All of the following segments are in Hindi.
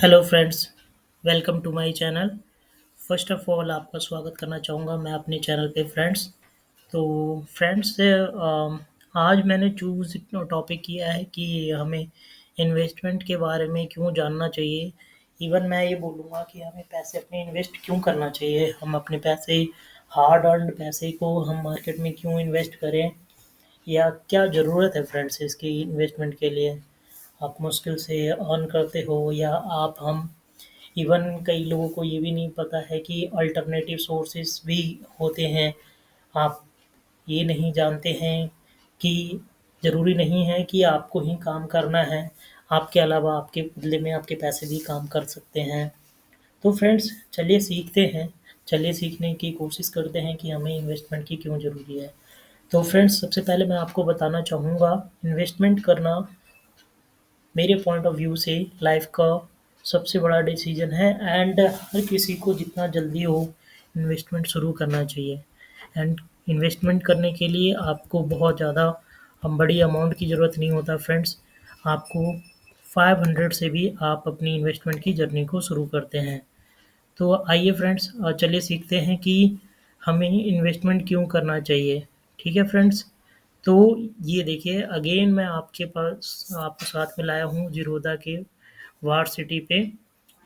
Hello friends, welcome to my channel. First of all आपका स्वागत करना चाहूँगा मैं अपने चैनल पे फ्रेंड्स। तो फ्रेंड्स आज मैंने चूज़ टॉपिक किया है कि हमें इन्वेस्टमेंट के बारे में क्यों जानना चाहिए। इवन मैं ये बोलूँगा कि हमें पैसे अपने इन्वेस्ट क्यों करना चाहिए। हम अपने पैसे हार्ड अर्न्ड पैसे को हम मार्केट में क्यों इन्वेस्ट करें या क्या ज़रूरत है फ्रेंड्स इसकी इन्वेस्टमेंट के लिए। आप मुश्किल से अर्न करते हो या आप हम इवन कई लोगों को ये भी नहीं पता है कि अल्टरनेटिव सोर्सेस भी होते हैं। आप ये नहीं जानते हैं कि ज़रूरी नहीं है कि आपको ही काम करना है, आपके अलावा आपके बदले में आपके पैसे भी काम कर सकते हैं। तो फ्रेंड्स चलिए सीखते हैं, चलिए सीखने की कोशिश करते हैं कि हमें इन्वेस्टमेंट की क्यों ज़रूरी है। तो फ्रेंड्स सबसे पहले मैं आपको बताना चाहूँगा इन्वेस्टमेंट करना मेरे पॉइंट ऑफ व्यू से लाइफ का सबसे बड़ा डिसीजन है एंड हर किसी को जितना जल्दी हो इन्वेस्टमेंट शुरू करना चाहिए। एंड इन्वेस्टमेंट करने के लिए आपको बहुत ज़्यादा बड़ी अमाउंट की ज़रूरत नहीं होता फ्रेंड्स। आपको 500 से भी आप अपनी इन्वेस्टमेंट की जर्नी को शुरू करते हैं। तो आइए फ्रेंड्स चलिए सीखते हैं कि हमें इन्वेस्टमेंट क्यों करना चाहिए। ठीक है फ्रेंड्स। तो ये देखिए अगेन मैं आपके पास आपके साथ में लाया हूँ ज़ीरोधा के वार सिटी पे।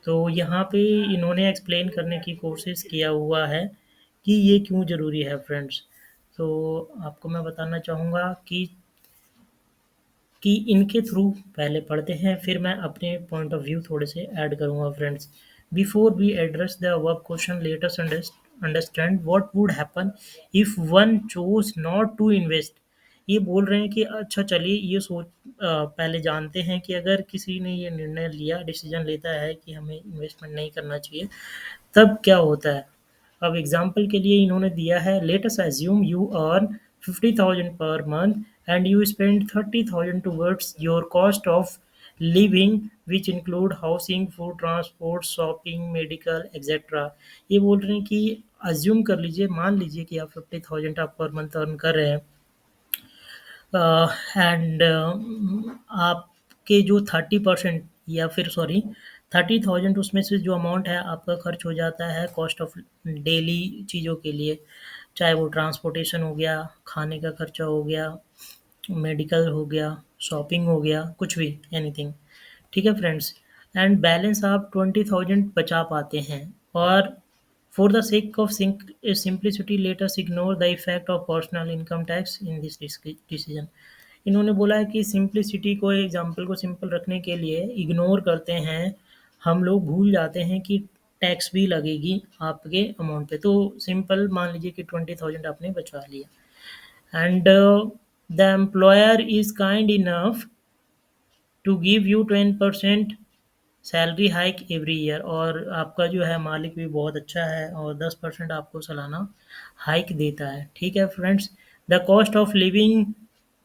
तो यहाँ पे इन्होंने एक्सप्लेन करने की कोशिश किया हुआ है कि ये क्यों ज़रूरी है फ्रेंड्स। तो आपको मैं बताना चाहूँगा कि इनके थ्रू पहले पढ़ते हैं, फिर मैं अपने पॉइंट ऑफ व्यू थोड़े से ऐड करूँगा friends. Before we address the above question let us understand what would happen if one chose not to invest. ये बोल रहे हैं कि अच्छा चलिए ये पहले जानते हैं कि अगर किसी ने ये निर्णय लिया, डिसीजन लेता है कि हमें इन्वेस्टमेंट नहीं करना चाहिए, तब क्या होता है। अब एग्जाम्पल के लिए इन्होंने दिया है let us assume you earn 50,000 per month and you spend 30,000 towards your cost of living which include housing, food, transport, shopping, medical, etc. ये बोल रहे हैं कि अज्यूम कर लीजिए, मान लीजिए कि आप 50,000 आप पर मंथ अर्न कर रहे हैं एंड आपके जो 30% या फिर सॉरी 30,000 उसमें से जो अमाउंट है आपका खर्च हो जाता है कॉस्ट ऑफ डेली चीज़ों के लिए, चाहे वो ट्रांसपोर्टेशन हो गया, खाने का खर्चा हो गया, मेडिकल हो गया, शॉपिंग हो गया, कुछ भी एनीथिंग। ठीक है फ्रेंड्स। एंड बैलेंस आप 20,000 बचा पाते हैं। और for the sake of simplicity let us ignore the effect of personal income tax in this decision. इन्होंने बोला है कि सिंप्लिसिटी को एग्जाम्पल को सिंपल रखने के लिए इग्नोर करते हैं, हम लोग भूल जाते हैं कि टैक्स भी लगेगी आपके अमाउंट पे। तो सिंपल मान लीजिए कि 20,000 आपने बचा लिया and the employer is kind enough to give you 10% salary hike every year. और आपका जो है मालिक भी बहुत अच्छा है और 10% आपको सालाना हाइक देता है। ठीक है friends. The cost of living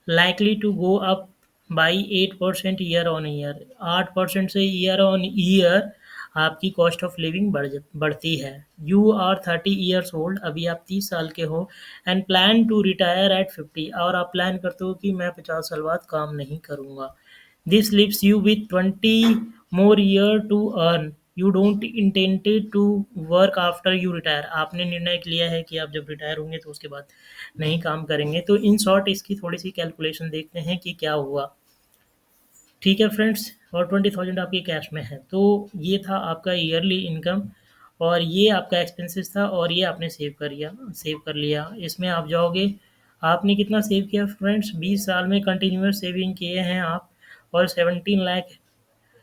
likely to go up by 8% year on year. 8% से ईयर ऑन ईयर आपकी कॉस्ट ऑफ लिविंग बढ़ती है। यू आर 30 ईयर्स ओल्ड, अभी आप 30 साल के हो and plan to retire at 50, और आप प्लान करते हो कि मैं 50 साल बाद काम नहीं करूँगा। This leaves you with 20 more year to earn. You don't intended to work after you retire. आपने निर्णय लिया है कि आप जब रिटायर होंगे तो उसके बाद नहीं काम करेंगे। तो इन शॉर्ट इसकी थोड़ी सी कैलकुलेशन देखते हैं कि क्या हुआ। ठीक है फ्रेंड्स। और 20,000 आपकी कैश में है। तो ये था आपका ईयरली इनकम और ये आपका एक्सपेंसेस था और ये आपने सेव कर लिया। इसमें आप जाओगे, आपने कितना सेव किया फ्रेंड्स, 20 साल में कंटिन्यूस सेविंग किए हैं आप और 17 लाख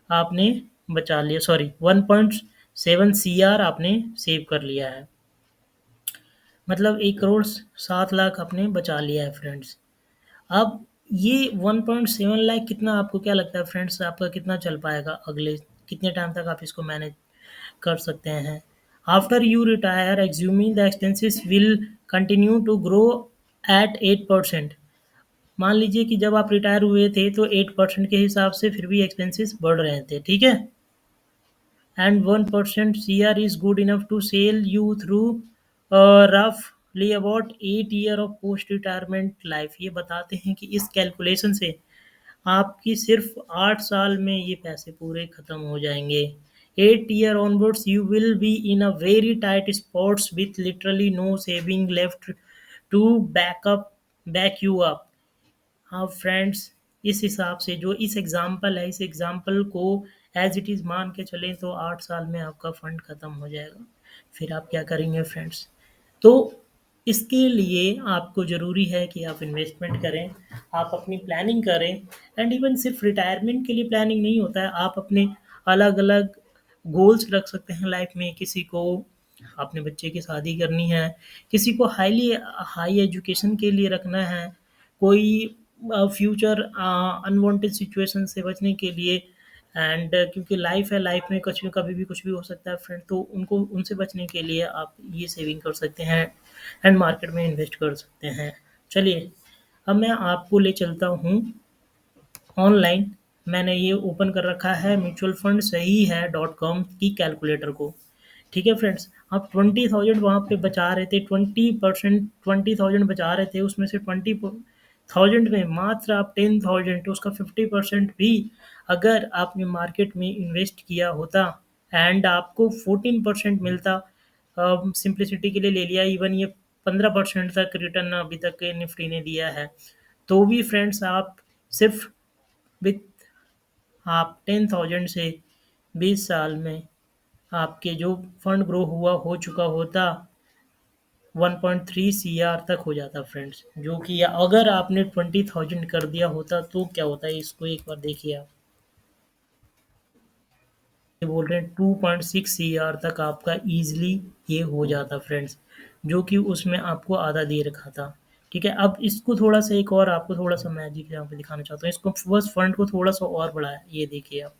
आपने बचा लिया, सॉरी 1.7 CR आपने सेव कर लिया है। मतलब 1,07,00,000 आपने बचा लिया है फ्रेंड्स। अब ये 1.7 लाख कितना, आपको क्या लगता है फ्रेंड्स, आपका कितना चल पाएगा, अगले कितने टाइम तक आप इसको मैनेज कर सकते हैं। After you retire assuming the expenses will continue to grow at 8%। मान लीजिए कि जब आप रिटायर हुए थे तो 8% के हिसाब से फिर भी एक्सपेंसेस बढ़ रहे थे। ठीक है। And 1% CR is good enough to sail you through रफली about 8 year of post retirement life. ये बताते हैं कि इस कैलकुलेशन से आपकी सिर्फ 8 साल में ये पैसे पूरे खत्म हो जाएंगे। 8 year onwards you will be in a very tight spots with literally no saving left to back you up। हाँ फ्रेंड्स, इस हिसाब से जो इस एग्जाम्पल है, इस एग्जाम्पल को एज इट इज़ मान के चलें तो 8 साल में आपका फंड ख़त्म हो जाएगा। फिर आप क्या करेंगे फ्रेंड्स? तो इसके लिए आपको ज़रूरी है कि आप इन्वेस्टमेंट करें, आप अपनी प्लानिंग करें। एंड इवन सिर्फ रिटायरमेंट के लिए प्लानिंग नहीं होता है, आप अपने अलग अलग गोल्स रख सकते हैं लाइफ में। किसी को अपने बच्चे की शादी करनी है, किसी को हाई एजुकेशन के लिए रखना है, कोई फ्यूचर अनवांटेड सिचुएशन से बचने के लिए। एंड क्योंकि लाइफ है, लाइफ में कुछ भी कभी भी कुछ भी हो सकता है फ्रेंड, तो उनको उनसे बचने के लिए आप ये सेविंग कर सकते हैं एंड मार्केट में इन्वेस्ट कर सकते हैं। चलिए, अब मैं आपको ले चलता हूँ ऑनलाइन। मैंने ये ओपन कर रखा है म्यूचुअल फंड सही है डॉट कॉम की कैलकुलेटर को। ठीक है फ्रेंड्स, आप 20,000 वहाँ पे बचा रहे थे, 20%, 20,000 बचा रहे थे, उसमें से 20,000 में मात्र आप 10,000, तो उसका 50% भी अगर आपने मार्केट में इन्वेस्ट किया होता एंड आपको 14% मिलता। सिंप्लिसिटी के लिए ले लिया, इवन ये 15% तक रिटर्न अभी तक निफ्टी ने दिया है। तो भी फ्रेंड्स आप सिर्फ विथ आप 10,000 से 20 साल में आपके जो फंड ग्रो हुआ हो चुका होता 1.3 सीआर तक हो जाता फ्रेंड्स। जो कि अगर आपने 20,000 कर दिया होता तो क्या होता है, इसको एक बार देखिए आप। ये बोल रहे हैं 2.6 सीआर तक आपका इजीली ये हो जाता फ्रेंड्स, जो कि उसमें आपको आधा दे रखा था। ठीक है, अब इसको थोड़ा सा एक और आपको थोड़ा सा मैजिक यहाँ पे दिखाना चाहता हूँ। इसको बस फंड को थोड़ा सा और बढ़ाया, ये देखिए आप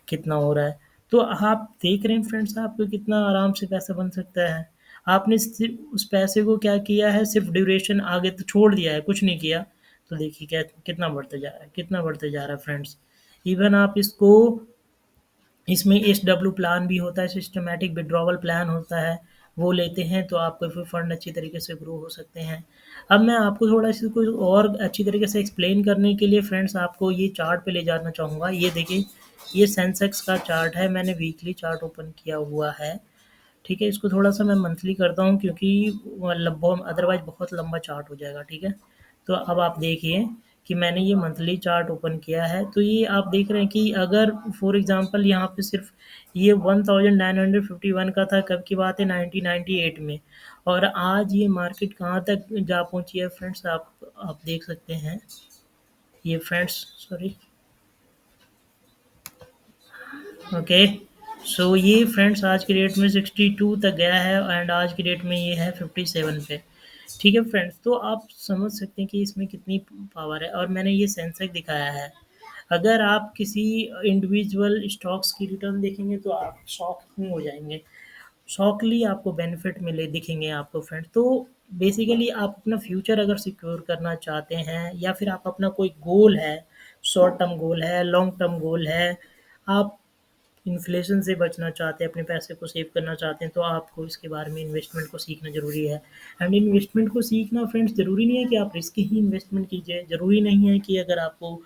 कितना हो रहा है। तो आप देख रहे हैं फ्रेंड्स, आपको कितना आराम से पैसा बन सकता है। आपने सिर्फ उस पैसे को क्या किया है, सिर्फ ड्यूरेशन आगे तो छोड़ दिया है, कुछ नहीं किया। तो देखिए क्या कितना बढ़ते जा रहा है, कितना बढ़ते जा रहा है फ्रेंड्स। इवन आप इसको, इसमें एसडब्ल्यू प्लान भी होता है, सिस्टमैटिक विड्रॉवल प्लान होता है, वो लेते हैं तो आपके फिर फंड अच्छी तरीके से ग्रो हो सकते हैं। अब मैं आपको थोड़ा सा कुछ और अच्छी तरीके से एक्सप्लेन करने के लिए फ्रेंड्स आपको ये चार्ट पे ले जाना चाहूँगा। ये देखिए, ये सेंसेक्स का चार्ट है, मैंने वीकली चार्ट ओपन किया हुआ है। ठीक है, इसको थोड़ा सा मैं मंथली करता हूँ क्योंकि अदरवाइज बहुत लंबा चार्ट हो जाएगा। ठीक है, तो अब आप देखिए कि मैंने ये मंथली चार्ट ओपन किया है, तो ये आप देख रहे हैं कि अगर फॉर एग्जांपल यहाँ पे सिर्फ ये 1951 का था, कब की बात है, 1998 में। और आज ये मार्केट कहाँ तक जा पहुँची है फ्रेंड्स, आप देख सकते हैं। ये फ्रेंड्स, सॉरी, ओके, सो ये फ्रेंड्स आज की डेट में 62 तक गया है एंड आज की डेट में ये है 57 पे। ठीक है फ्रेंड्स, तो आप समझ सकते हैं कि इसमें कितनी पावर है। और मैंने ये सेंसेक्स दिखाया है। अगर आप किसी इंडिविजुअल स्टॉक्स की रिटर्न देखेंगे तो आप शॉकिंग हो जाएंगे, शॉकली आपको बेनिफिट मिले दिखेंगे आपको फ्रेंड्स। तो बेसिकली आप अपना फ्यूचर अगर सिक्योर करना चाहते हैं या फिर आप अपना कोई गोल है, शॉर्ट टर्म गोल है, लॉन्ग टर्म गोल है, आप इन्फ्लेशन से बचना चाहते हैं, अपने पैसे को सेव करना चाहते हैं, तो आपको इसके बारे में इन्वेस्टमेंट को सीखना ज़रूरी है। एंड इन्वेस्टमेंट को सीखना फ्रेंड्स ज़रूरी नहीं है कि आप रिस्क ही इन्वेस्टमेंट कीजिए, ज़रूरी नहीं है कि अगर आपको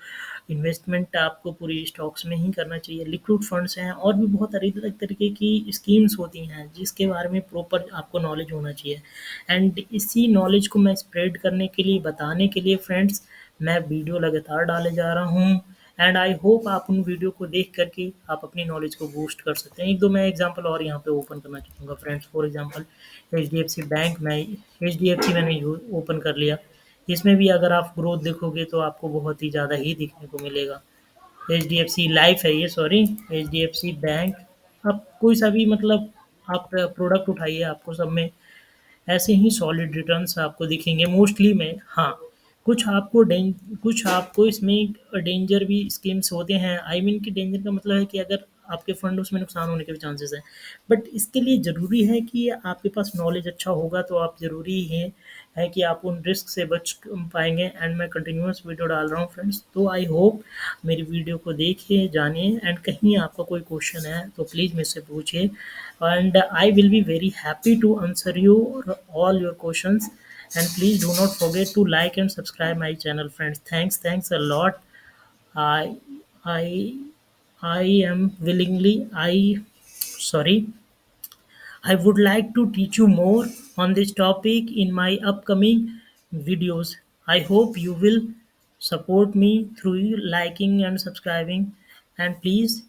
इन्वेस्टमेंट आपको पूरी स्टॉक्स में ही करना चाहिए। लिक्विड फंड्स हैं और भी बहुत अलग तरीके की स्कीम्स होती हैं जिसके बारे में प्रॉपर आपको नॉलेज होना चाहिए। एंड इसी नॉलेज को मैं स्प्रेड करने के लिए, बताने के लिए फ्रेंड्स, मैं वीडियो लगातार डाले जा रहा हूँ। एंड आई होप आप उन वीडियो को देख करके आप अपनी नॉलेज को बूस्ट कर सकते हैं। एक दो मैं एग्जांपल और यहाँ पे ओपन करना चाहूँगा friends. For example HDFC bank, मैं एचडीएफसी मैंने ओपन कर लिया। इसमें भी अगर आप ग्रोथ देखोगे तो आपको बहुत ही ज़्यादा ही दिखने को मिलेगा। एचडीएफसी लाइफ है ये, सॉरी, एचडीएफसी बैंक। आप कोई सा भी मतलब आप प्रोडक्ट उठाइए, आपको सब में ऐसे ही सॉलिड रिटर्न्स आपको दिखेंगे मोस्टली में। हाँ, कुछ आपको इसमें डेंजर भी स्कीम्स होते हैं। आई मीन कि डेंजर का मतलब है कि अगर आपके फंड उसमें नुकसान होने के भी चांसेस हैं। बट इसके लिए ज़रूरी है कि आपके पास नॉलेज अच्छा होगा, तो आप ज़रूरी है कि आप उन रिस्क से बच पाएंगे। एंड मैं कंटिन्यूअस वीडियो डाल रहा हूँ फ्रेंड्स, तो आई होप मेरी वीडियो को देखिए, जानिए। एंड कहीं आपका कोई क्वेश्चन है तो प्लीज़ मुझसे पूछिए, and I will be very happy to answer all your questions. And please do not forget to like and subscribe my channel, friends. Thanks a lot. I I I am willingly I sorry, I would like to teach you more on this topic in my upcoming videos. I hope you will support me through liking and subscribing. And please,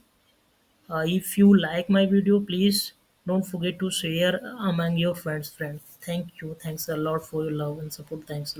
if you like my video, please don't forget to share among your friends. Thank you. Thanks a lot for your love and support. Thanks a lot.